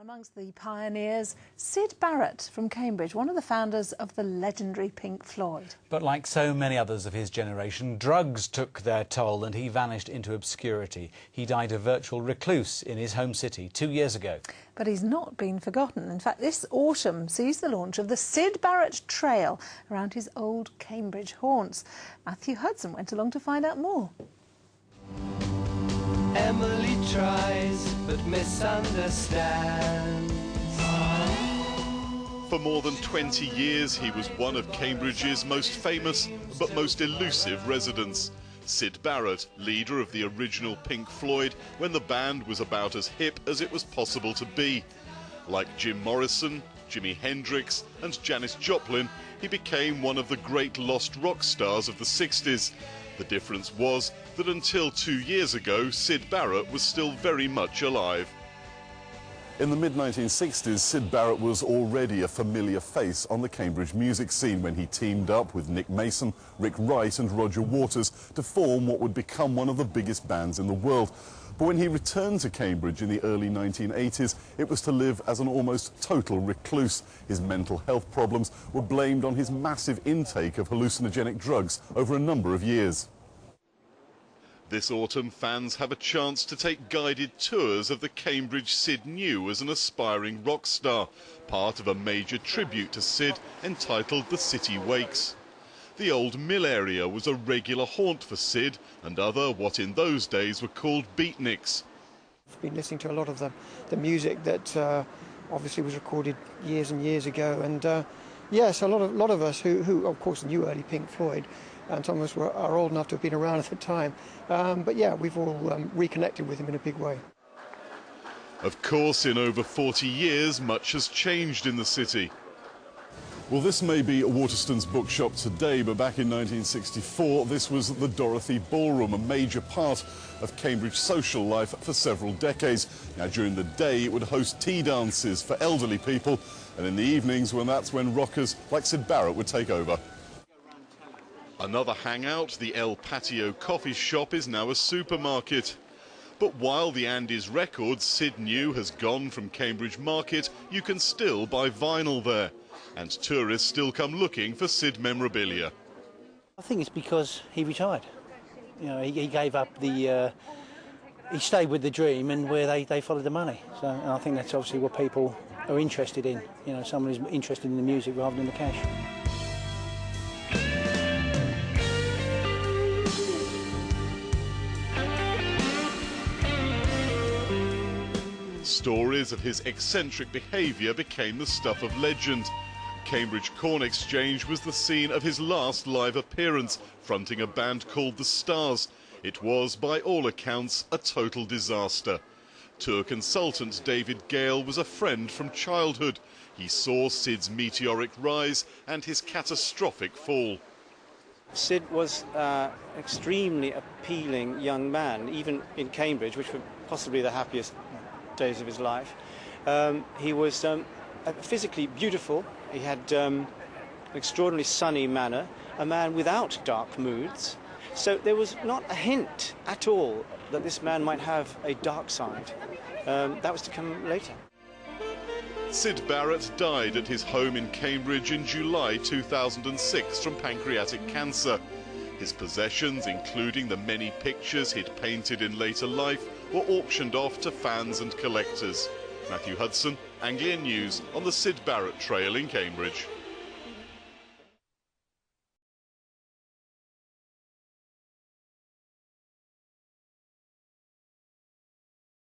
Amongst the pioneers, Syd Barrett from Cambridge, one of the founders of the legendary Pink Floyd. But like so many others of his generation, drugs took their toll and he vanished into obscurity. He died a virtual recluse in his home city 2 years ago. But he's not been forgotten. In fact, this autumn sees the launch of the Syd Barrett Trail around his old Cambridge haunts. Matthew Hudson went along to find out more. Emily tries but misunderstands. For more than 20 years, he was one of Cambridge's most famous but most elusive residents. Syd Barrett, leader of the original Pink Floyd, when the band was about as hip as it was possible to be. Like Jim Morrison, Jimi Hendrix and Janis Joplin, he became one of the great lost rock stars of the 60s. The difference was that until 2 years ago, Syd Barrett was still very much alive. In the mid-1960s, Syd Barrett was already a familiar face on the Cambridge music scene when he teamed up with Nick Mason, Rick Wright and Roger Waters to form what would become one of the biggest bands in the world. But when he returned to Cambridge in the early 1980s, it was to live as an almost total recluse. His mental health problems were blamed on his massive intake of hallucinogenic drugs over a number of years. This autumn, fans have a chance to take guided tours of the Cambridge Syd knew as an aspiring rock star, part of a major tribute to Syd entitled The City Wakes. The Old Mill area was a regular haunt for Syd and other what in those days were called beatniks. I've been listening to a lot of the music that obviously was recorded years and years ago, and yes, a lot of us who of course knew early Pink Floyd, and some of us are old enough to have been around at the time, but yeah, we've all reconnected with him in a big way. Of course, in over 40 years, much has changed in the city. Well, this may be Waterstone's bookshop today, but back in 1964, this was the Dorothy Ballroom, a major part of Cambridge social life for several decades. Now, during the day, it would host tea dances for elderly people, and in the evenings, that's when rockers like Syd Barrett would take over. Another hangout, the El Patio coffee shop, is now a supermarket. But while the Andes Records Syd knew has gone from Cambridge Market, you can still buy vinyl there. And tourists still come looking for Syd memorabilia. I think it's because he retired. You know, he gave up the... he stayed with the dream and where they followed the money. So and I think that's obviously what people are interested in. You know, someone who's interested in the music rather than the cash. Stories of his eccentric behaviour became the stuff of legend. Cambridge Corn Exchange was the scene of his last live appearance, fronting a band called The Stars. It was, by all accounts, a total disaster. Tour consultant David Gale was a friend from childhood. He saw Syd's meteoric rise and his catastrophic fall. Syd was an extremely appealing young man, even in Cambridge, which were possibly the happiest days of his life. He was physically beautiful. He had an extraordinarily sunny manner, a man without dark moods. So there was not a hint at all that this man might have a dark side. That was to come later. Syd Barrett died at his home in Cambridge in July 2006 from pancreatic cancer. His possessions, including the many pictures he'd painted in later life, were auctioned off to fans and collectors. Matthew Hudson, Anglian News, on the Syd Barrett Trail in Cambridge.